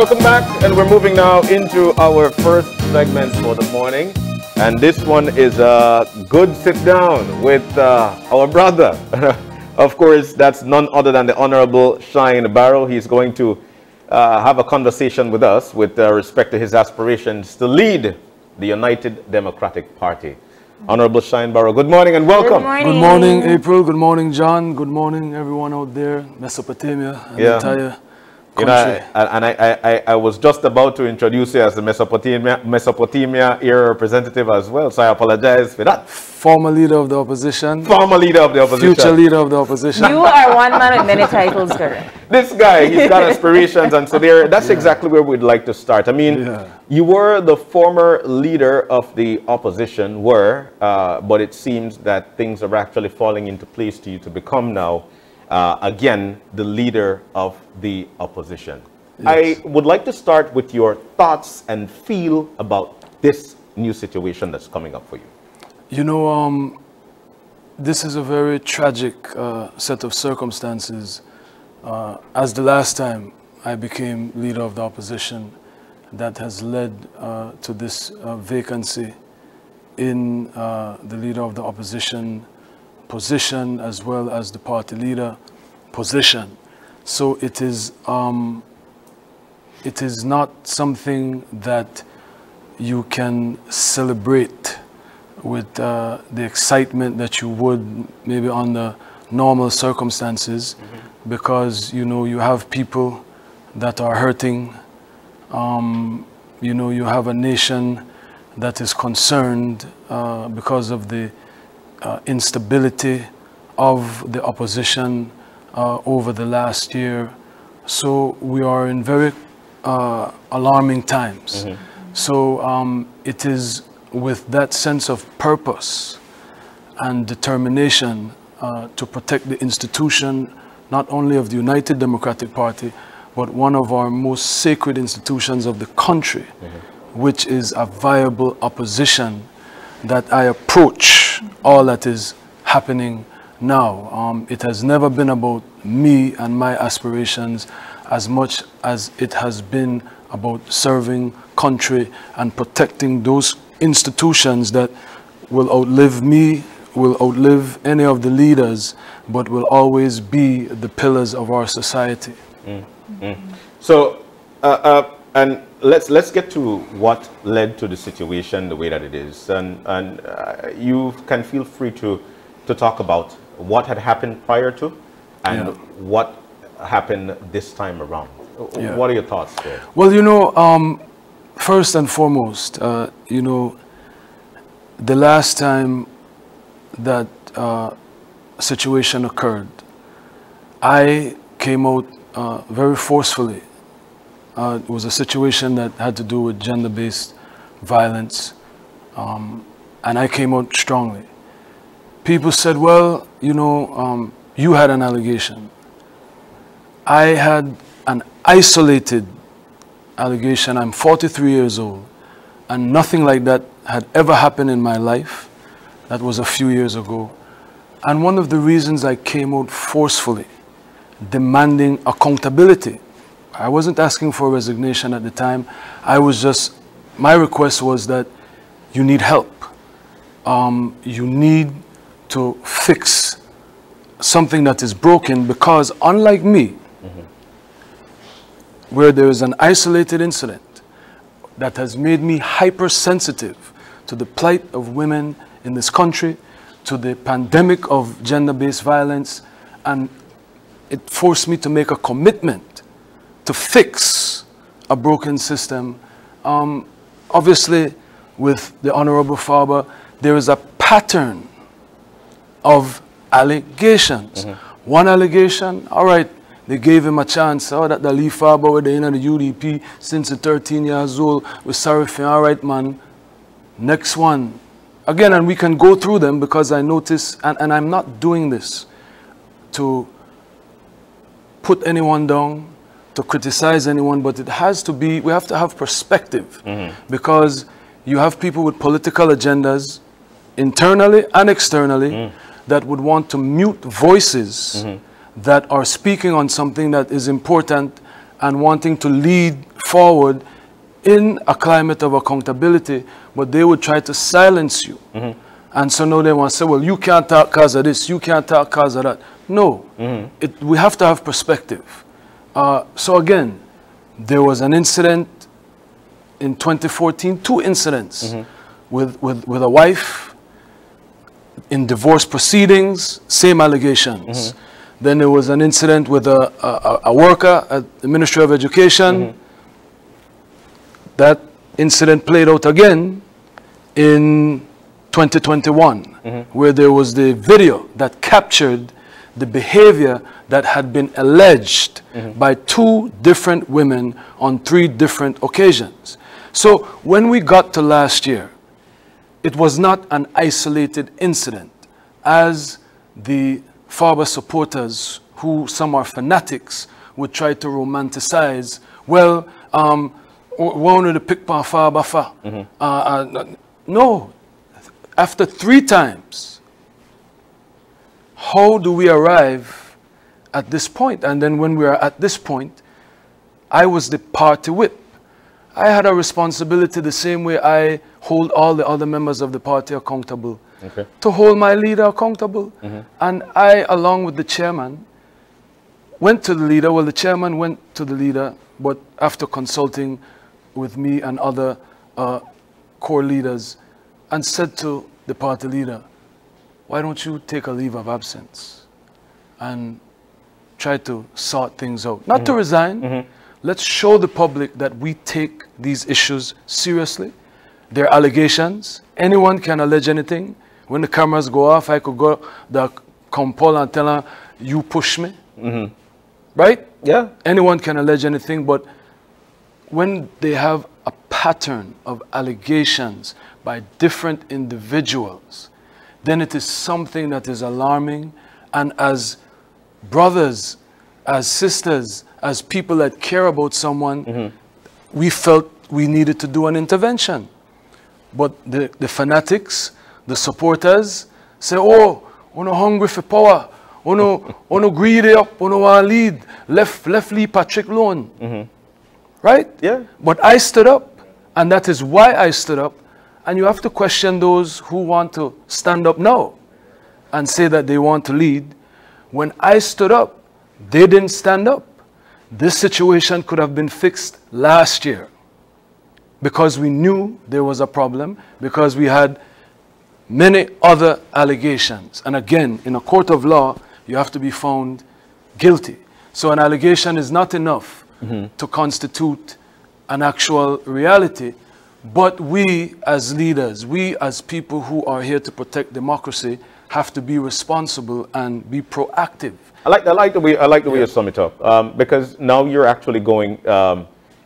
Welcome back, and we're moving now into our first segment for the morning. And this one is a good sit down with our brother. Of course, that's none other than the Honorable Shyne Barrow. He's going to have a conversation with us with respect to his aspirations to lead the United Democratic Party. Honorable Shyne Barrow, good morning and welcome. Good morning, April. Good morning, John. Good morning, everyone out there, Mesopotamia, and the entire country. I was just about to introduce you as the Mesopotamia era representative as well, so I apologize for that. Former leader of the opposition. Former leader of the opposition. Future leader of the opposition. You are one man with many titles, correct? This guy, he's got aspirations, and so that's exactly where we'd like to start. I mean, you were the former leader of the opposition, but it seems that things are actually falling into place to you to become now, again, the leader of the opposition. Yes. I would like to start with your thoughts and feel about this new situation that's coming up for you. You know, this is a very tragic set of circumstances. As the last time I became leader of the opposition, that has led to this vacancy in the leader of the opposition position as well as the party leader position. So it is not something that you can celebrate with the excitement that you would maybe under normal circumstances, because you know you have people that are hurting. You know, you have a nation that is concerned because of the instability of the opposition over the last year. So we are in very alarming times. So it is with that sense of purpose and determination to protect the institution, not only of the United Democratic Party, but one of our most sacred institutions of the country, which is a viable opposition, that I approach all that is happening now. It has never been about me and my aspirations as much as it has been about serving country and protecting those institutions that will outlive me, will outlive any of the leaders, but will always be the pillars of our society. So, and let's get to what led to the situation the way that it is, and you can feel free to talk about what had happened prior to and what happened this time around. What are your thoughts there? Well, you know, first and foremost, you know, the last time that situation occurred, I came out very forcefully. It was a situation that had to do with gender-based violence, and I came out strongly. People said, well, you know, you had an allegation. I had an isolated allegation. I'm 43 years old, and nothing like that had ever happened in my life. That was a few years ago. And one of the reasons I came out forcefully, demanding accountability. I wasn't asking for resignation at the time. My request was that you need help. You need to fix something that is broken, because unlike me, where there is an isolated incident that has made me hypersensitive to the plight of women in this country, to the pandemic of gender-based violence, and it forced me to make a commitment to fix a broken system. Obviously, with the Honorable Faber, there is a pattern of allegations. One allegation, all right, they gave him a chance. Oh, that the Lee Faber were in the U.D.P. since the 13 years old. We're sorry for all right, man. Next one. Again, and we can go through them, because I notice, and I'm not doing this to put anyone down, to criticize anyone, but it has to be, we have to have perspective, because you have people with political agendas, internally and externally, that would want to mute voices that are speaking on something that is important and wanting to lead forward in a climate of accountability, but they would try to silence you. And so now they want to say, well, you can't talk because of this, you can't talk because of that. No, we have to have perspective. So again, there was an incident in 2014, 2 incidents with a wife in divorce proceedings, same allegations. Then there was an incident with a worker at the Ministry of Education. That incident played out again in 2021, where there was the video that captured the behavior that had been alleged by 2 different women on 3 different occasions. So when we got to last year, it was not an isolated incident, as the Faber supporters, who some are fanatics, would try to romanticize. Well, one of the pick pa Faber fa. No, after 3 times, how do we arrive at this point? And then when we are at this point, I was the party whip. I had a responsibility the same way I hold all the other members of the party accountable, to hold my leader accountable. And I, along with the chairman, went to the leader. Well, the chairman went to the leader, but after consulting with me and other core leaders, and said to the party leader, why don't you take a leave of absence and try to sort things out? Not to resign. Let's show the public that we take these issues seriously. They're allegations. Anyone can allege anything. When the cameras go off, I could go to the compol and tell her, you push me. Right? Yeah. Anyone can allege anything, but when they have a pattern of allegations by different individuals, then it is something that is alarming. And as brothers, as sisters, as people that care about someone, we felt we needed to do an intervention. But the fanatics, the supporters, say, oh, we're not hungry for power, we're not greedy up, we're not want to lead, left Lee Patrick alone. Right? Yeah. But I stood up, and that is why I stood up. And you have to question those who want to stand up now and say that they want to lead. When I stood up, they didn't stand up. This situation could have been fixed last year, because we knew there was a problem, because we had many other allegations. And again, in a court of law, you have to be found guilty. So an allegation is not enough to constitute an actual reality. But we as leaders, we as people who are here to protect democracy, have to be responsible and be proactive. I like the way you sum it up, because now you're actually going.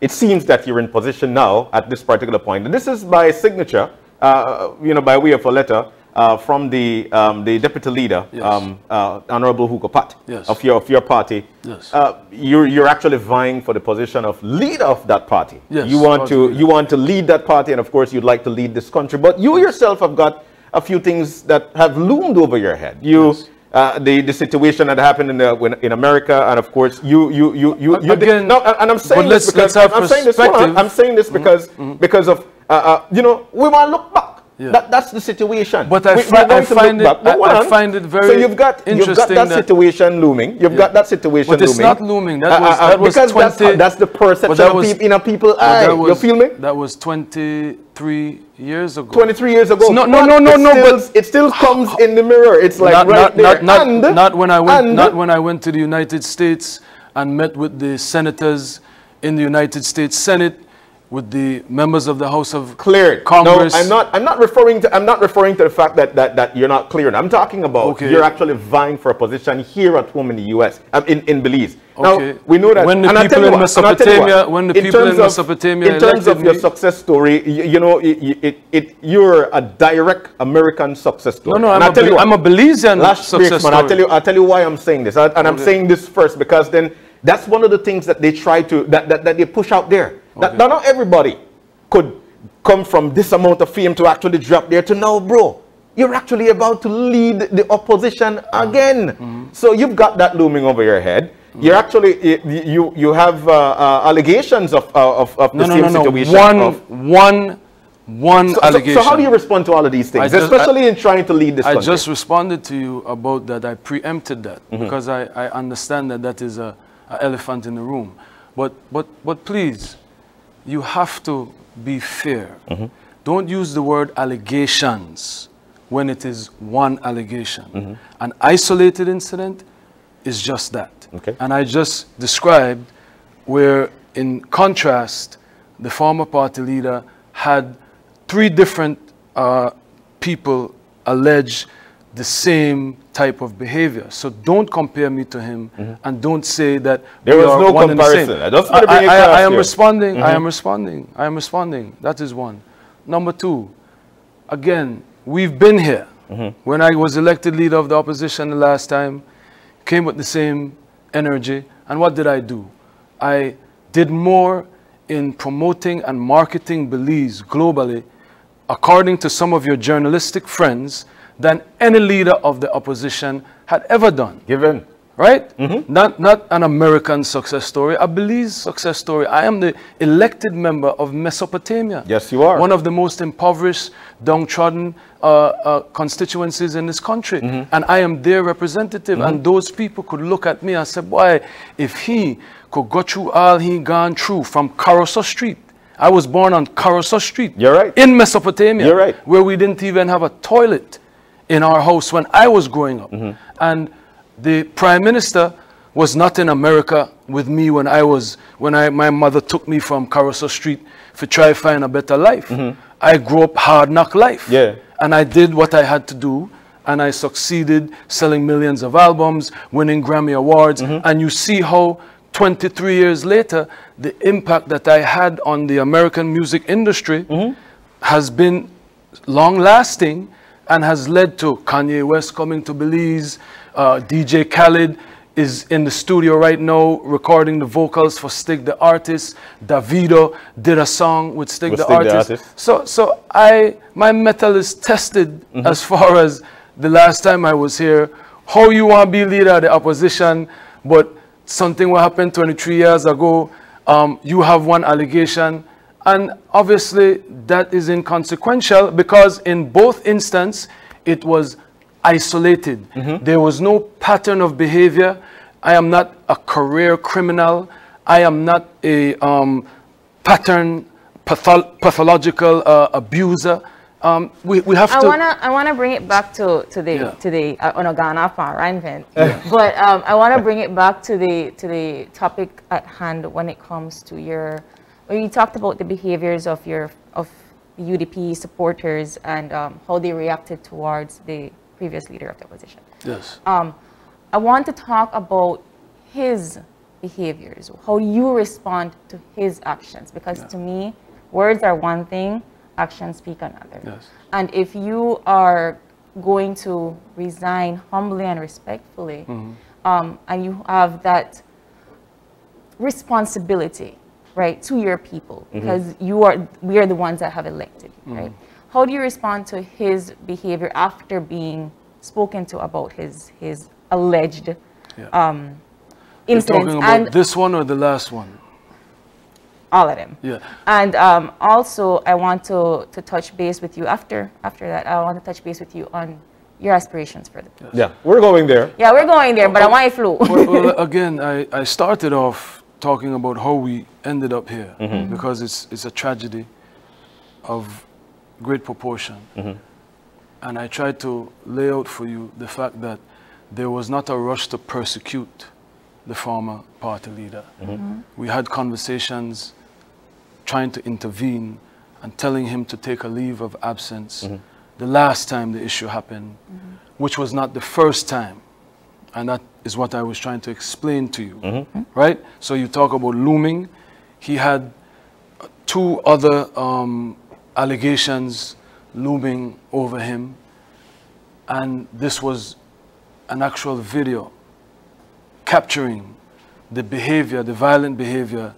It seems that you're in position now at this particular point, and this is by signature, by way of a letter from the deputy leader, Honorable Hugo Pat, of your party. You're actually vying for the position of leader of that party. You want to lead that party, and of course you'd like to lead this country. But you yourself have got a few things that have loomed over your head. The situation that happened in America, and of course again. No, and I'm saying this because I'm saying this because of we want to look back. That's the situation. But I find it very so you've got that situation looming. You've got that situation looming. But it's not looming. That was because that's the perception of people's eye. You feel me? That was 23 years ago. 23 years ago. No. But it still comes in the mirror. It's like not when I went to the United States and met with the senators in the United States Senate, with the members of the House of Congress. No, I'm not referring to the fact that you're not cleared. I'm talking about you're actually vying for a position here at home in the U.S. in Belize. Now we know that when the people in Mesopotamia, in terms of your success story, you're a direct American success story. No, I'm a Belizean success story. I'll tell you why I'm saying this, and I'm saying this first because then that's one of the things that they try to that they push out there. That not everybody could come from this amount of fame to actually drop there to now, bro. You're actually about to lead the opposition again. So you've got that looming over your head. You're actually, you have allegations of the same situation. One allegation. So how do you respond to all of these things, especially in trying to lead this country? I just responded to you about that. I preempted that because I understand that that is a elephant in the room. But please, you have to be fair. Don't use the word allegations when it is one allegation. An isolated incident is just that. Okay. And I just described where, in contrast, the former party leader had 3 different people allege the same type of behavior. So don't compare me to him, and don't say that there was no comparison. I am responding. I am responding. I am responding. That is one. Number 2, again, we've been here. When I was elected leader of the opposition the last time, came with the same energy. And what did I do? I did more in promoting and marketing Belize globally, according to some of your journalistic friends, than any leader of the opposition had ever done. Given. Right? Not an American success story, a Belize success story. I am the elected member of Mesopotamia. Yes, you are. One of the most impoverished, downtrodden constituencies in this country. And I am their representative. And those people could look at me and say, boy, if he could go through all he gone through from Carousel Street. I was born on Carousel Street. You're right. In Mesopotamia. You're right. Where we didn't even have a toilet in our house when I was growing up. And the Prime Minister was not in America with me when my mother took me from Carousel Street to try to find a better life. I grew up hard knock life. Yeah. And I did what I had to do, and I succeeded selling millions of albums, winning Grammy Awards, and you see how 23 years later, the impact that I had on the American music industry has been long-lasting and has led to Kanye West coming to Belize. DJ Khaled is in the studio right now recording the vocals for Stig the Artist. Davido did a song with Stig the Artist. So my metal is tested as far as the last time I was here. How you want to be leader of the opposition, but something will happen 23 years ago. You have one allegation, and obviously that is inconsequential because in both instances it was isolated. There was no pattern of behavior. I am not a career criminal. I am not a pathological abuser. We have to. I wanna bring it back to the Onogana Ranvent, but I wanna bring it back to the topic at hand when it comes to when you talked about the behaviors of the U.D.P supporters and how they reacted towards the previous leader of the opposition. Yes. I want to talk about his behaviors. How you respond to his actions, because to me, words are one thing, actions speak another. Yes. And if you are going to resign humbly and respectfully, and you have that responsibility, right, to your people, because we are the ones that have elected you, right? How do you respond to his behavior after being spoken to about his alleged incidents? You're talking about this one or the last one? All of them. Yeah. And also, I want to touch base with you after that. I want to touch base with you on your aspirations for the future. Yeah, we're going there. Yeah, we're going there, but I want you flew. Well, again, I started off talking about how we ended up here because it's a tragedy of great proportion. And I tried to lay out for you the fact that there was not a rush to persecute the former party leader. We had conversations trying to intervene and telling him to take a leave of absence the last time the issue happened, which was not the first time. And that is what I was trying to explain to you, right? So you talk about looming. He had 2 other allegations looming over him, and this was an actual video capturing the behavior, the violent behavior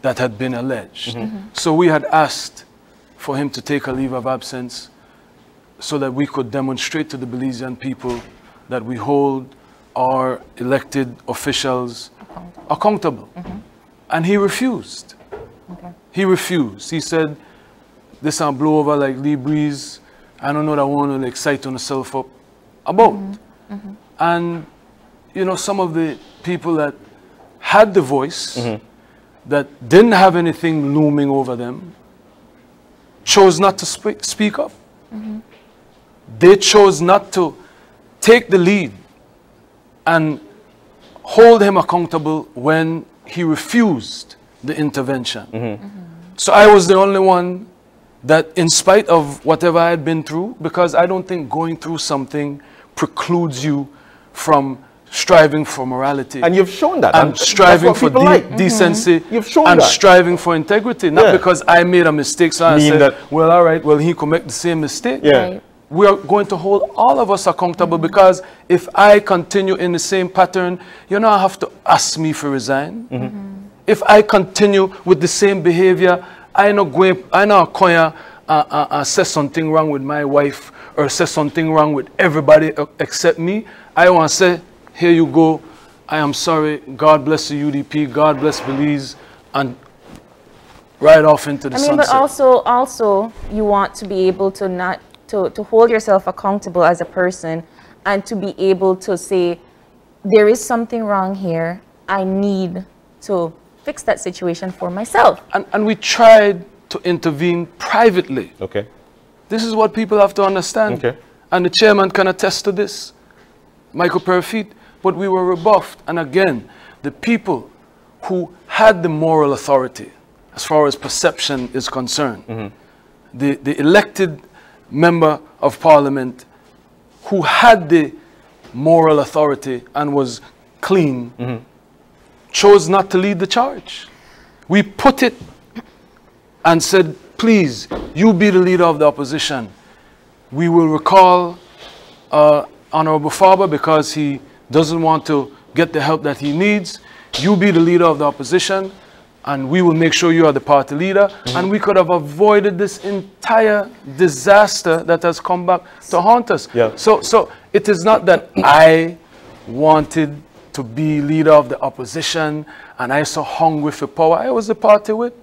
that had been alleged. So we had asked for him to take a leave of absence so that we could demonstrate to the Belizean people that we hold our elected officials accountable. And he refused. He refused. He said, this and blow over like Lee Breeze. I don't know that I want to excite yourself up about. And, you know, some of the people that had the voice, that didn't have anything looming over them, chose not to speak up. They chose not to take the lead and hold him accountable when he refused the intervention. So I was the only one that, in spite of whatever I had been through, because I don't think going through something precludes you from striving for morality. And you've shown that. And striving for decency. You've shown and that. striving for integrity. Not because I made a mistake, so I said, well, all right, well, he could make the same mistake. We are going to hold all of us accountable, because if I continue in the same pattern, you know, I have to ask me for resign. If I continue with the same behavior, I know say something wrong with my wife, or say something wrong with everybody except me. I want to say, here you go. I am sorry. God bless the U.D.P. God bless Belize, and right off into the sunset. But also, you want to be able to not to hold yourself accountable as a person, and to be able to say, there is something wrong here. I need to fix that situation for myself. And we tried to intervene privately. Okay. This is what people have to understand. Okay. And the chairman can attest to this, Michael Perfeet. But we were rebuffed. And again, the people who had the moral authority, as far as perception is concerned, the elected member of parliament who had the moral authority and was clean, chose not to lead the charge. We put it and said, please, you be the leader of the opposition. We will recall Honorable Faber because he doesn't want to get the help that he needs. You be the leader of the opposition, and we will make sure you are the party leader. And we could have avoided this entire disaster that has come back to haunt us. So it is not that I wanted to be leader of the opposition and I so hungry for power. I was the party whip.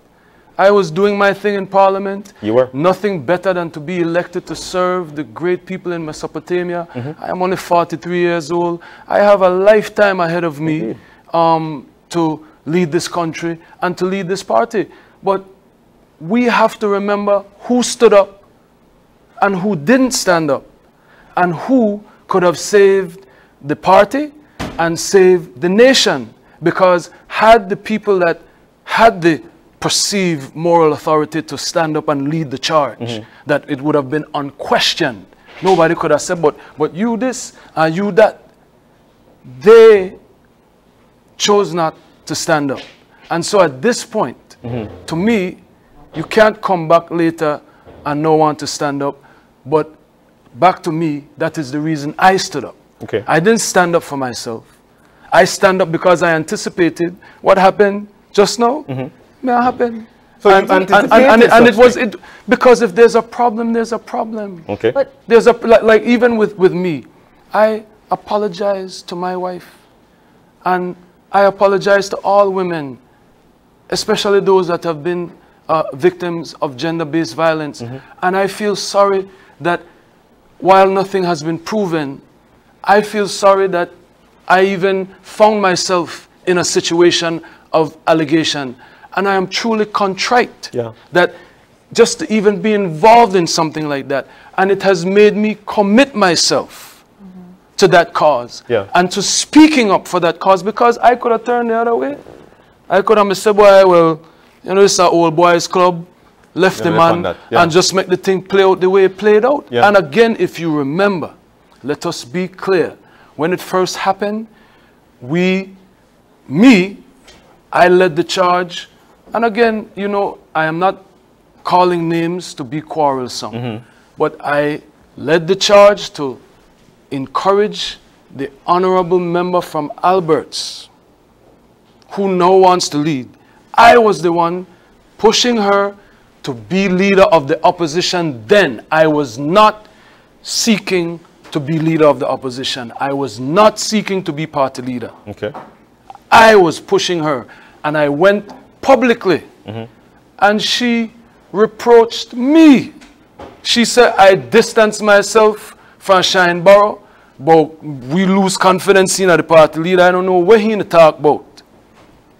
I was doing my thing in parliament. You were? Nothing better than to be elected to serve the great people in Mesopotamia. I am only 43 years old. I have a lifetime ahead of me to lead this country and to lead this party. But we have to remember who stood up and who didn't stand up, and who could have saved the party and saved the nation. Because had the people that had the perceived moral authority to stand up and lead the charge, that it would have been unquestioned. Nobody could have said, but you this and you that. They chose not to stand up. And so at this point, to me, you can't come back later and no one to stand up. But back to me, that is the reason I stood up. Okay. I didn't stand up for myself. I stand up because I anticipated what happened just now. May happen. So and it was because if there's a problem, there's a problem. Okay. But there's a like even with me, I apologize to my wife, and I apologize to all women, especially those that have been victims of gender-based violence. And I feel sorry that while nothing has been proven, I feel sorry that I even found myself in a situation of allegation. And I am truly contrite that just to even be involved in something like that. And it has made me commit myself to that cause and to speaking up for that cause, because I could have turned the other way. I could have said, boy, well, you know, it's an old boys club, left the man and just make the thing play out the way it played out. And again, if you remember, let us be clear. When it first happened, I led the charge. And again, you know, I am not calling names to be quarrelsome, but I led the charge to encourage the honorable member from Alberts, who now wants to lead. I was the one pushing her to be leader of the opposition then. I was not seeking to be leader of the opposition. I was not seeking to be party leader. Okay. I was pushing her. And I went publicly. And she reproached me. She said, I distanced myself from Shyne Barrow, but we lose confidence in the party leader. I don't know what he talk about.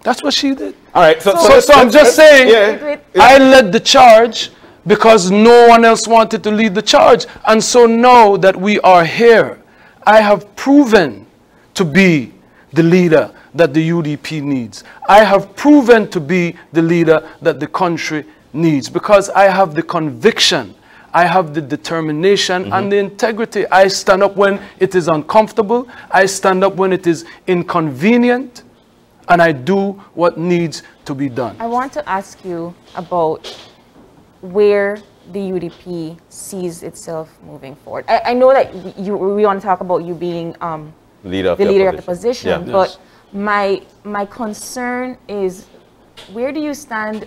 That's what she did. All right. So I'm just saying, I led the charge because no one else wanted to lead the charge. And so now that we are here, I have proven to be the leader that the UDP needs. I have proven to be the leader that the country needs because I have the conviction, I have the determination and the integrity. I stand up when it is uncomfortable. I stand up when it is inconvenient. And I do what needs to be done. I want to ask you about where the UDP sees itself moving forward. I know that we want to talk about you being the leader of the position, yeah. But my concern is, where do you stand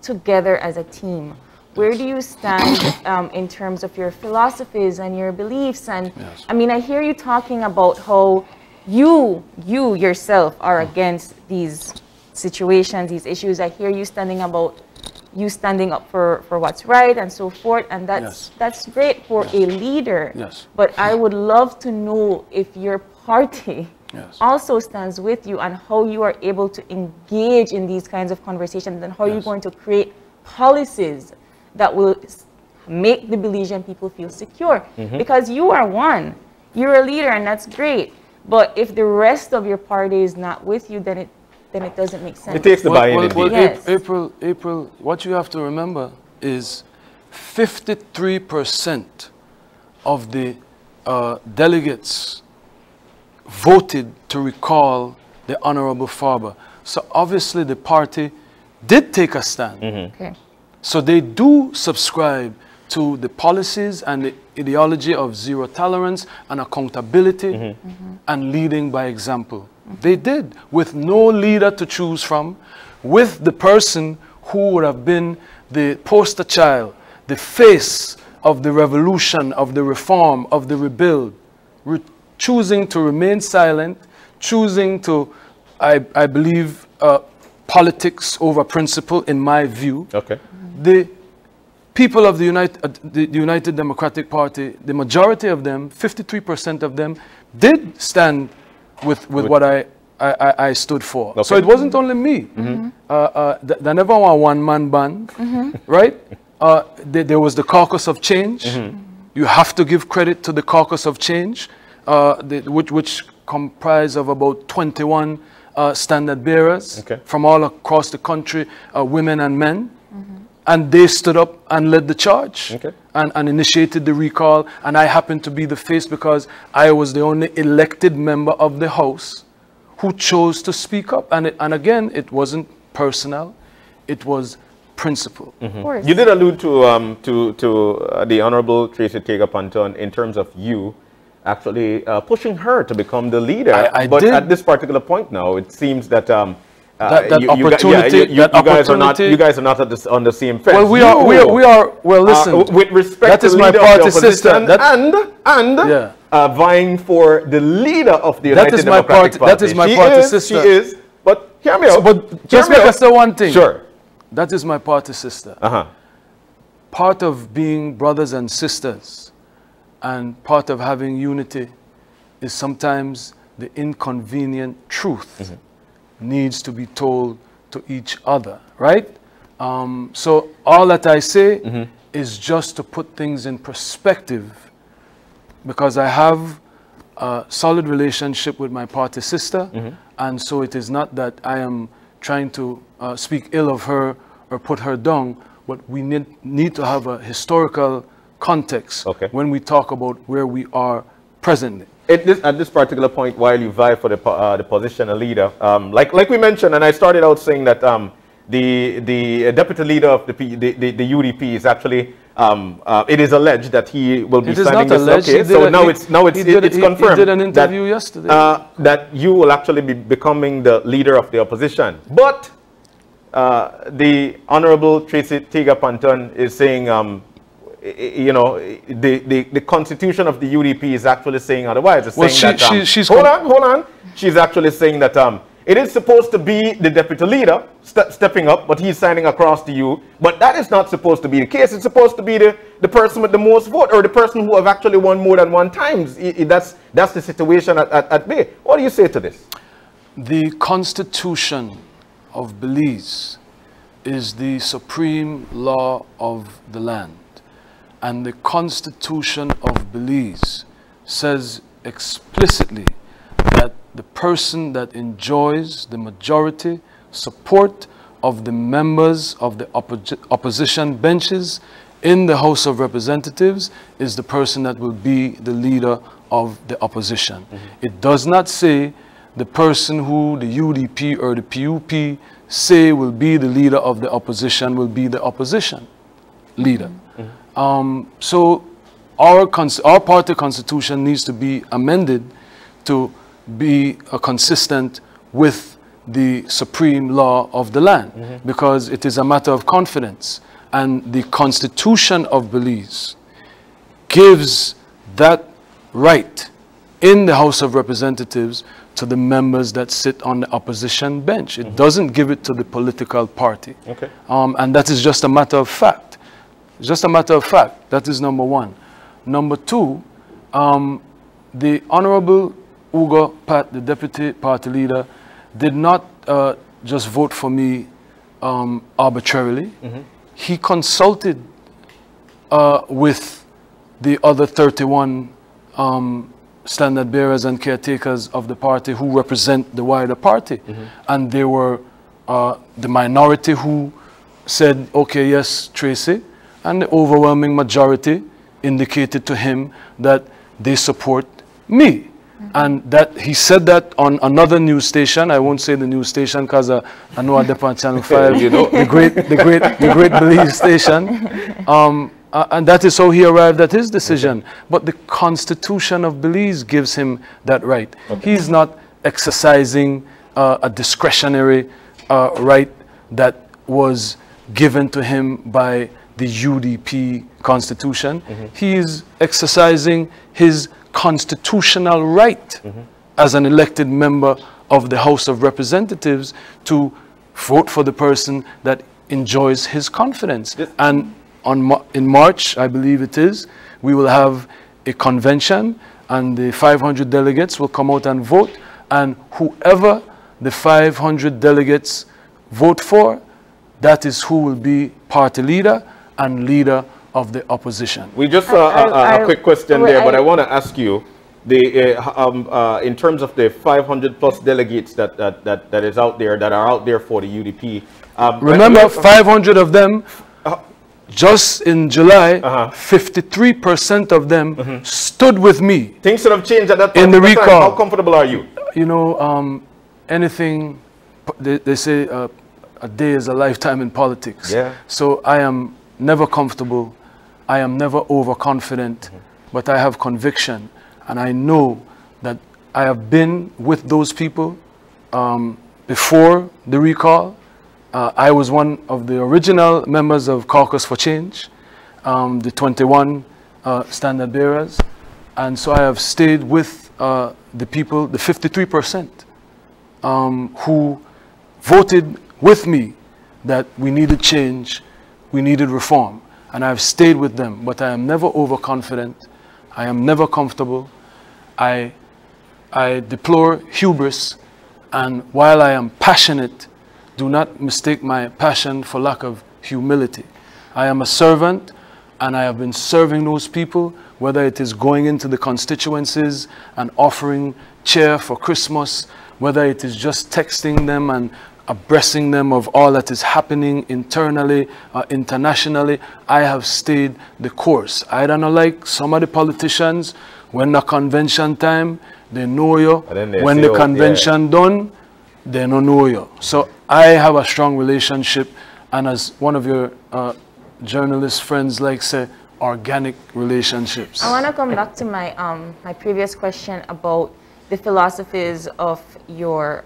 together as a team? Where do you stand in terms of your philosophies and your beliefs? And I mean, I hear you talking about how you yourself are against these situations, these issues. I hear you standing up for what's right and so forth, and that's great for a leader. But I would love to know if your party also stands with you and how you are able to engage in these kinds of conversations and how you're going to create policies that will make the Belizean people feel secure. Because you are one, you're a leader, and that's great. But if the rest of your party is not with you, then it doesn't make sense. It takes the buy-in. April, what you have to remember is 53% of the delegates voted to recall the Honorable Faber. So obviously the party did take a stand. So they do subscribe to the policies and the ideology of zero tolerance and accountability and leading by example. They did, with no leader to choose from, with the person who would have been the poster child, the face of the revolution, of the reform, of the rebuild, choosing to remain silent, choosing to, I believe, politics over principle, in my view. The people of the United Democratic Party, the majority of them, 53% of them, did stand with what I stood for. So it wasn't only me. They never were a one-man band, right? There was the Caucus of Change. You have to give credit to the Caucus of Change, which comprised of about 21 standard bearers from all across the country, women and men. And they stood up and led the charge and initiated the recall. And I happened to be the face because I was the only elected member of the House who chose to speak up. And again, it wasn't personal. It was principle. You did allude to the Honorable Tracy Tega-Panton in terms of you actually pushing her to become the leader. But did. At this particular point now, it seems that you guys are not on the same fence. Well, we are. Well, listen. With respect that is to my party sister, and vying for the leader of the United Democratic Party. That is my party sister. She is. But hear me out. But just make us say one thing. Sure. That is my party sister. Part of being brothers and sisters, and part of having unity, is sometimes the inconvenient truth. Needs to be told to each other, right? So all that I say is just to put things in perspective, because I have a solid relationship with my party sister, and so it is not that I am trying to speak ill of her or put her down, but we need to have a historical context when we talk about where we are presently. At this particular point, while you vie for the position of leader, like we mentioned, and I started out saying that the deputy leader of the UDP is actually it is alleged that he will be signing this. Okay, so now it's confirmed. He did an interview yesterday that you will actually be becoming the leader of the opposition. But the Honorable Tracy Tega-Panton is saying, you know, the constitution of the UDP is actually saying otherwise. It's saying she's hold on. She's actually saying that it is supposed to be the deputy leader stepping up, but he's signing across to you. But that is not supposed to be the case. It's supposed to be the person with the most vote, or the person who have actually won more than one times. That's the situation at bay. What do you say to this? The Constitution of Belize is the supreme law of the land. And the Constitution of Belize says explicitly that the person that enjoys the majority support of the members of the opposition benches in the House of Representatives is the person that will be the leader of the opposition. It does not say the person who the U.D.P. or the P.U.P. say will be the leader of the opposition will be the opposition leader. So our party constitution needs to be amended to be consistent with the supreme law of the land, because it is a matter of confidence. And the Constitution of Belize gives that right in the House of Representatives to the members that sit on the opposition bench. It doesn't give it to the political party. And that is just a matter of fact. It's just a matter of fact. That is number one. Number two, the Honorable Ugo Pat, the deputy party leader, did not just vote for me arbitrarily. He consulted with the other 31 standard bearers and caretakers of the party who represent the wider party. And they were the minority who said, okay, yes, Tracy, and the overwhelming majority indicated to him that they support me. And that he said that on another news station. I won't say the news station because I know I on Channel 5, you know, the great Belize station. And that is how he arrived at his decision. But the Constitution of Belize gives him that right. He's not exercising a discretionary right that was given to him by the U.D.P. Constitution. He's exercising his constitutional right as an elected member of the House of Representatives to vote for the person that enjoys his confidence. And in March, I believe it is, we will have a convention and the 500 delegates will come out and vote, and whoever the 500 delegates vote for, that is who will be party leader and leader of the opposition. We just a quick question there, but I want to ask you, in terms of the 500 plus delegates that is out there, that are out there for the U.D.P. Remember, 500 of them, just in July, 53% of them stood with me. Things should have changed at that time. In the recall. How comfortable are you? You know, anything, they say a day is a lifetime in politics. So I am never comfortable. I am never overconfident, but I have conviction, and I know that I have been with those people before the recall. I was one of the original members of Caucus for Change, the 21 standard bearers, and so I have stayed with the people, the 53%, who voted with me that we needed change, we needed reform. And I've stayed with them, but I am never overconfident. I am never comfortable. I deplore hubris, and while I am passionate, do not mistake my passion for lack of humility. I am a servant, and I have been serving those people, whether it is going into the constituencies and offering cheer for Christmas, whether it is just texting them and abreasting them of all that is happening internally, internationally. I have stayed the course. I don't know, like some of the politicians, when the convention time, they know you. When the convention done, they don't know you. So I have a strong relationship, and as one of your journalist friends like say, organic relationships. I want to come back to my my previous question about the philosophies of your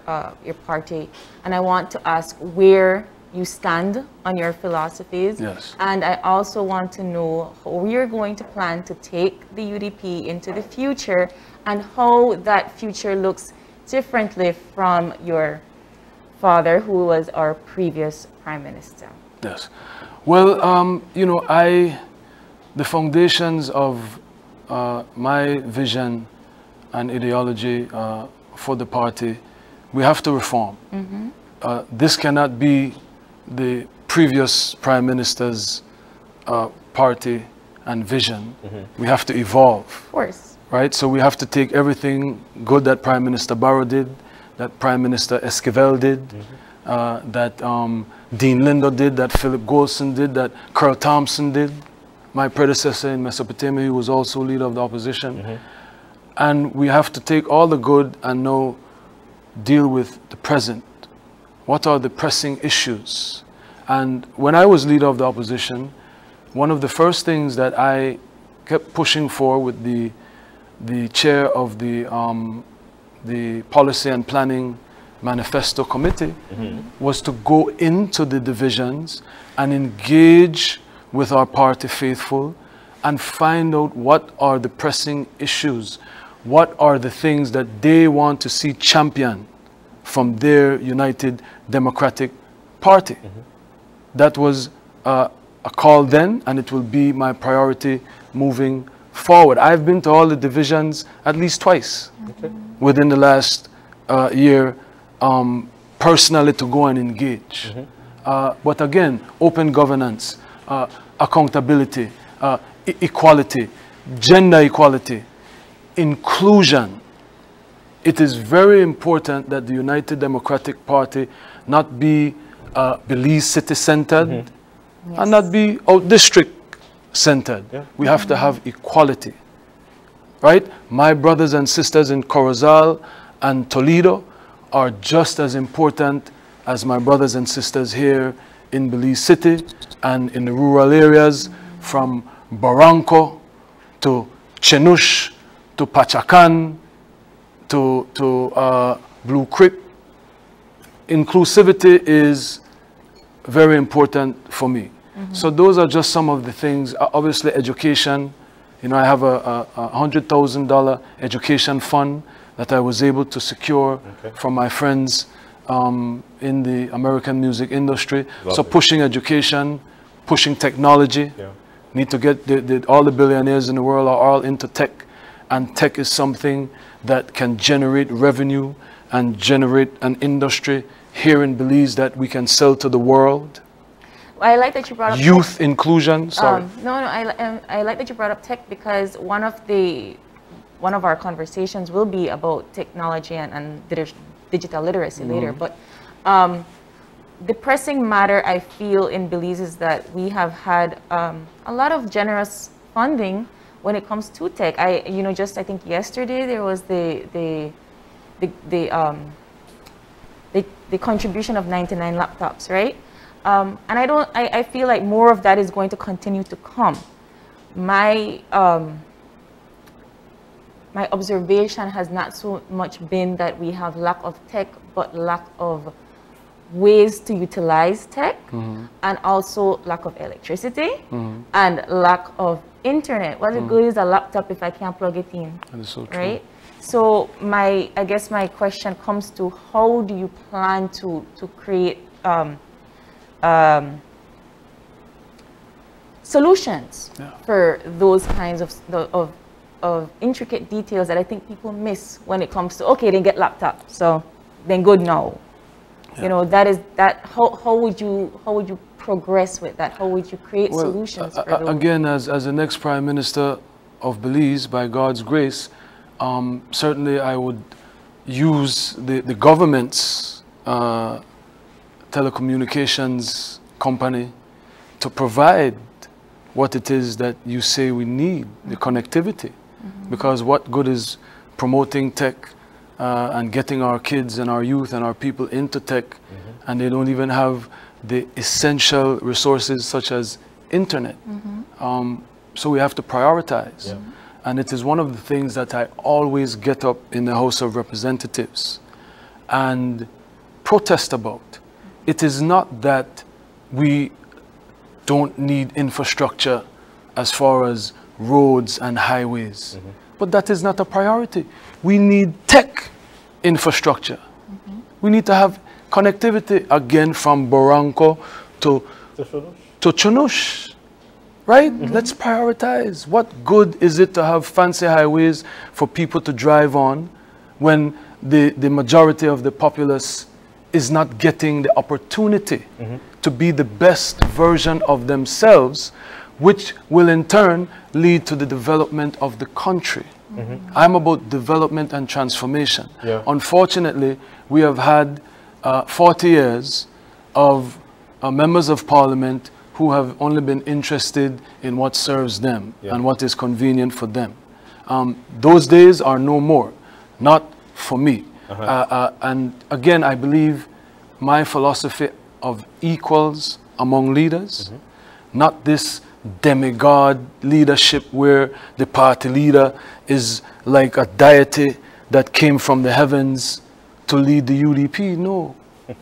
party, and I want to ask where you stand on your philosophies. And I also want to know how you're going to plan to take the U.D.P. into the future, and how that future looks differently from your father, who was our previous prime minister? Yes. Well, you know, the foundations of my vision and ideology for the party, we have to reform. This cannot be the previous prime minister's party and vision. We have to evolve. Of course. Right? So we have to take everything good that Prime Minister Barrow did, that Prime Minister Esquivel did, that Dean Lindo did, that Philip Golson did, that Carl Thompson did, my predecessor in Mesopotamia, who was also leader of the opposition. And we have to take all the good and now deal with the present. What are the pressing issues? And when I was leader of the opposition, one of the first things that I kept pushing for with the chair of the Policy and Planning Manifesto Committee was to go into the divisions and engage with our party faithful and find out what are the pressing issues, what are the things that they want to see championed from their United Democratic Party. That was a call then, and it will be my priority moving forward. I've been to all the divisions at least twice within the last year, personally, to go and engage. But again, open governance, accountability, equality, gender equality, inclusion. It is very important that the United Democratic Party not be Belize city-centered and not be out-district centered. We have to have equality, right? My brothers and sisters in Corozal and Toledo are just as important as my brothers and sisters here in Belize City and in the rural areas, from Barranco to Chenush to Pachacan to Blue Creek. Inclusivity is very important for me. So those are just some of the things. Obviously, education. You know, I have a $100,000 education fund that I was able to secure from my friends in the American music industry. So pushing education, pushing technology. Need to get all the billionaires in the world are all into tech, and tech is something that can generate revenue and generate an industry here in Belize that we can sell to the world. I like that you brought up youth inclusion. Sorry. I like that you brought up tech, because one of our conversations will be about technology and digital literacy later. But the pressing matter I feel in Belize is that we have had a lot of generous funding when it comes to tech. I think yesterday there was the contribution of 99 laptops, right? And I feel like more of that is going to continue to come. My observation has not so much been that we have lack of tech, but lack of ways to utilize tech, and also lack of electricity, and lack of internet. What good is a laptop if I can't plug it in? That is so true. Right? So I guess my question comes to, how do you plan to create solutions for those kinds of intricate details that I think people miss when it comes to, okay, they get laptop, so then good now. You know, how would you progress with that? How would you create solutions for those? Again, as the next Prime Minister of Belize, by God's grace, certainly I would use the government's telecommunications company to provide what it is that you say we need, the connectivity. Because what good is promoting tech and getting our kids and our youth and our people into tech, and they don't even have the essential resources such as internet. So we have to prioritize. And it is one of the things that I always get up in the House of Representatives and protest about. It is not that we don't need infrastructure as far as roads and highways, but that is not a priority. We need tech infrastructure. We need to have connectivity again from Barranco to Chunush, right? Let's prioritize. What good is it to have fancy highways for people to drive on when the majority of the populace is not getting the opportunity to be the best version of themselves, which will in turn lead to the development of the country. I'm about development and transformation. Unfortunately, we have had 40 years of members of parliament who have only been interested in what serves them and what is convenient for them. Those days are no more, not for me. And again, I believe my philosophy of equals among leaders, not this demigod leadership where the party leader is like a deity that came from the heavens to lead the U.D.P. No,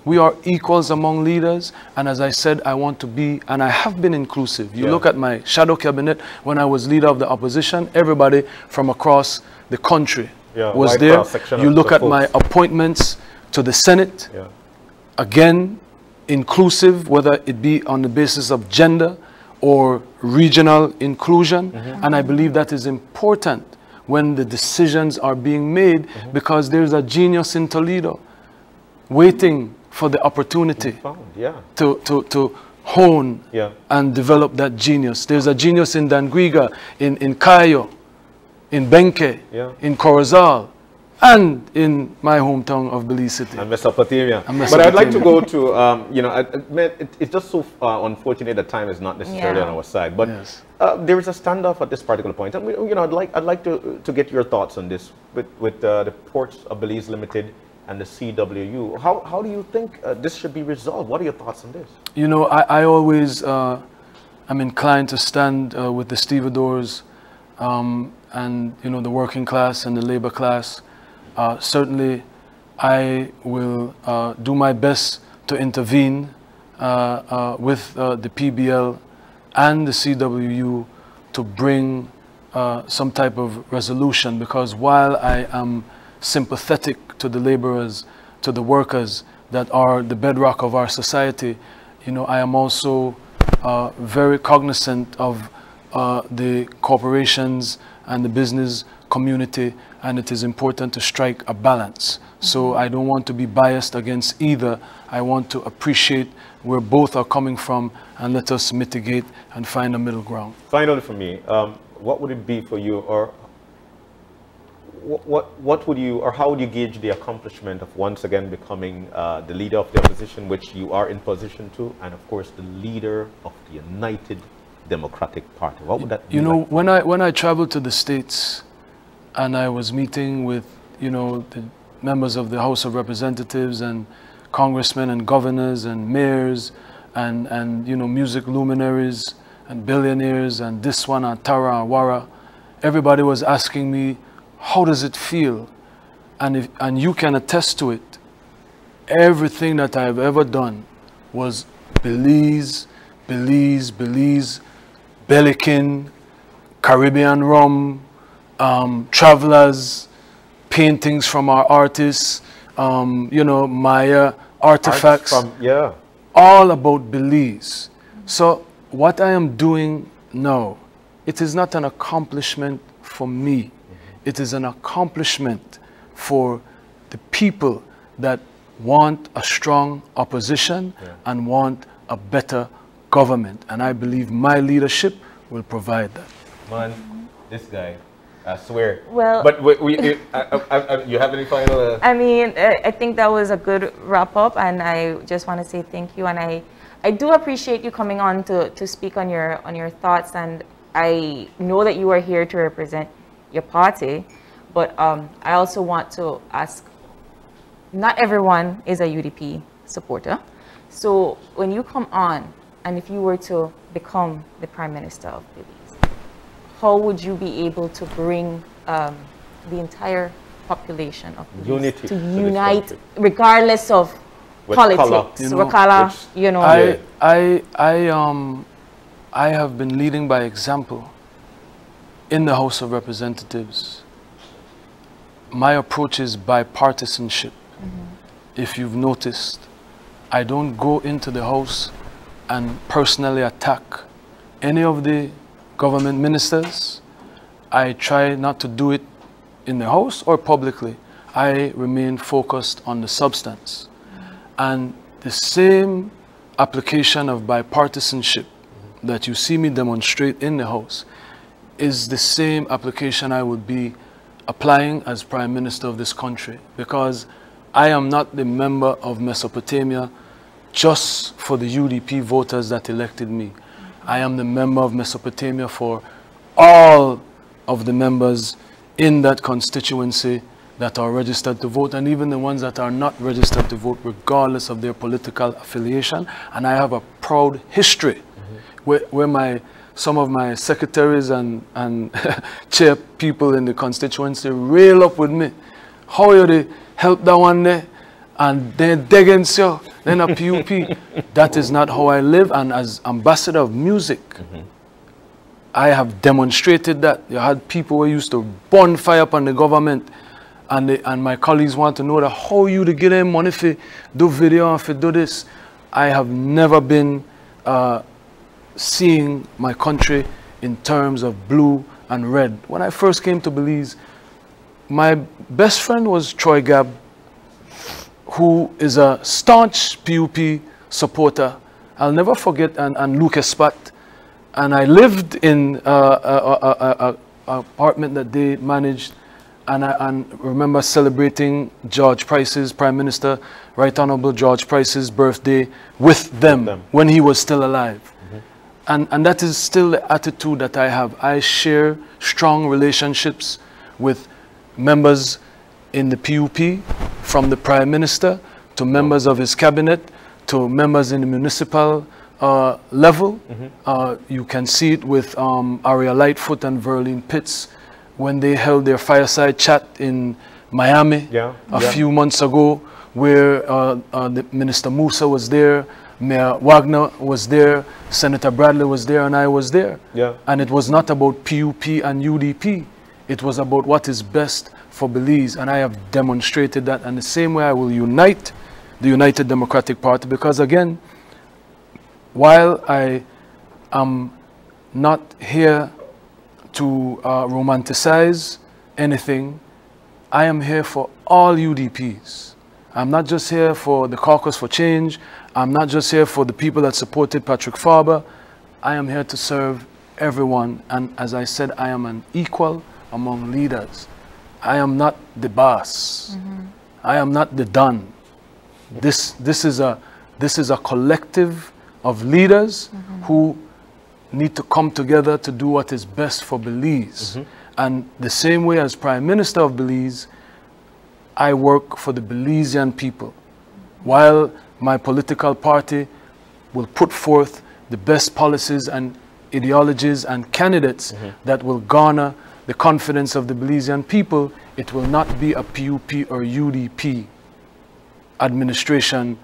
we are equals among leaders, and as I said, I want to be, and I have been inclusive. You look at my shadow cabinet when I was leader of the opposition, everybody from across the country was there. You look at my appointments to the Senate, again, inclusive, whether it be on the basis of gender or regional inclusion, and I believe that is important when the decisions are being made, because there's a genius in Toledo waiting for the opportunity to hone and develop that genius. There's a genius in Dangriga, in Cayo, in Benke, in Corozal, and in my hometown of Belize City. And Mesopotamia. But I'd like to go to, you know, it's just so unfortunate that time is not necessarily on our side. But there is a standoff at this particular point. And, you know, I'd like to get your thoughts on this with the Ports of Belize Limited and the CWU. How do you think this should be resolved? What are your thoughts on this? You know, I always am inclined to stand with the stevedores and, you know, the working class and the labor class. Certainly, I will do my best to intervene with the PBL and the CWU to bring some type of resolution, because while I am sympathetic to the laborers, to the workers that are the bedrock of our society, you know, I am also very cognizant of the corporations and the business community, and it is important to strike a balance. So I don't want to be biased against either. I want to appreciate where both are coming from, and let us mitigate and find a middle ground. Finally for me, what would it be for you, or what would you, or how would you gauge the accomplishment of once again becoming the leader of the opposition, which you are in position to, and of course the leader of the United Democratic Party? What would that be? You know, like? when I traveled to the States and I was meeting with, you know, the members of the House of Representatives and congressmen and governors and mayors and you know, music luminaries and billionaires and this one and Tara and Wara, everybody was asking me, how does it feel? And you can attest to it. Everything that I've ever done was Belize, Belikin, Caribbean rum, travelers, paintings from our artists, you know, Maya artifacts, all about Belize. So what I am doing now, it is not an accomplishment for me. It is an accomplishment for the people that want a strong opposition and want a better government. And I believe my leadership will provide that. Man, this guy, I swear. Well, but you have any final? I mean, I think that was a good wrap up, and I just want to say thank you. And I do appreciate you coming on to speak on your thoughts. And I know that you are here to represent your party, but I also want to ask, not everyone is a U.D.P supporter. So when you come on, and if you were to become the Prime Minister of Belize, how would you be able to bring the entire population of Belize to unite, regardless of politics, color, you know? I have been leading by example in the House of Representatives. My approach is bipartisanship. If you've noticed, I don't go into the House and personally attack any of the government ministers. I try not to do it in the House or publicly. I remain focused on the substance. And the same application of bipartisanship that you see me demonstrate in the House is the same application I would be applying as Prime Minister of this country, because I am not the member of Mesopotamia just for the U.D.P voters that elected me. I am the member of Mesopotamia for all of the members in that constituency that are registered to vote, and even the ones that are not registered to vote, regardless of their political affiliation. And I have a proud history where some of my secretaries and chair people in the constituency rail up with me. How you they help that one there? And then against you, then a PUP. That is not how I live. And as ambassador of music, I have demonstrated that. You had people who used to burn fire upon the government, and my colleagues want to know that how you to get them money for do video and for do this. I have never been seeing my country in terms of blue and red. When I first came to Belize, my best friend was Troy Gabb, who is a staunch PUP supporter. I'll never forget, and Lucas Spat. And I lived in an apartment that they managed, and I remember celebrating George Price's, Prime Minister, Right Honorable George Price's birthday with them when he was still alive. And that is still the attitude that I have. I share strong relationships with members in the PUP, from the Prime Minister to members of his cabinet to members in the municipal level. You can see it with Aria Lightfoot and Verlene Pitts when they held their fireside chat in Miami a few months ago, where the Minister Musa was there, Mayor Wagner was there, Senator Bradley was there, and I was there. And it was not about PUP and U.D.P. It was about what is best for Belize, and I have demonstrated that. And the same way I will unite the United Democratic Party, because again, while I am not here to romanticize anything, I am here for all UDPs. I'm not just here for the Caucus for Change. I'm not just here for the people that supported Patrick Faber. I am here to serve everyone. And as I said, I am an equal among leaders. I am not the boss. I am not the Don. This is a collective of leaders who need to come together to do what is best for Belize. And the same way as Prime Minister of Belize, I work for the Belizean people, while my political party will put forth the best policies and ideologies and candidates that will garner the confidence of the Belizean people. It will not be a PUP or UDP administration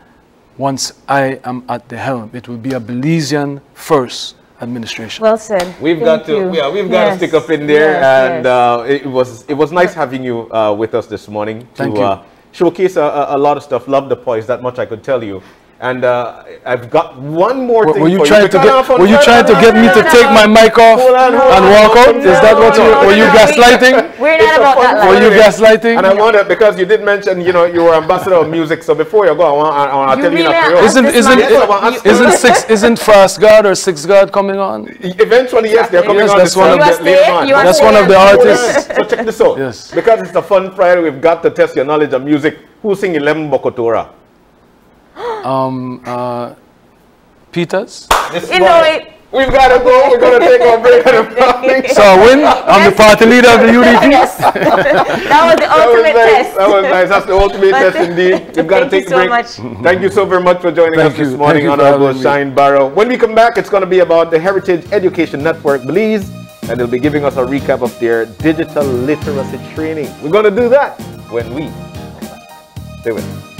once I am at the helm. It will be a Belizean first administration. Well said. We've got to stick up in there, and it was nice having you with us this morning to showcase a lot of stuff. Love the poise, that much I could tell you. And I've got one more thing. Were you trying to get me to take my mic off and walk out? Is that what you were? You gaslighting? We're not about that life. Were you gaslighting? And I wonder, because you did mention, you were ambassador of music. So before you go, I want to tell you that. Isn't Fast Guard or Six Guard coming on? Eventually, yes, they're coming on. That's one of the artists. So check this out. Yes. Because it's a fun Friday, we've got to test your knowledge of music. Who sing 11 Bokotora? Peters? We've got to go. We're going to take our break. So I win. I'm the party leader of the UDP. Yes. That was the ultimate test. That was nice. That's the ultimate test indeed. We've got to take a break. Thank you so very much for joining us this morning, Honorable Shyne Barrow. When we come back, it's going to be about the Heritage Education Network Belize, and they'll be giving us a recap of their digital literacy training. We're going to do that when we come back. Stay with us.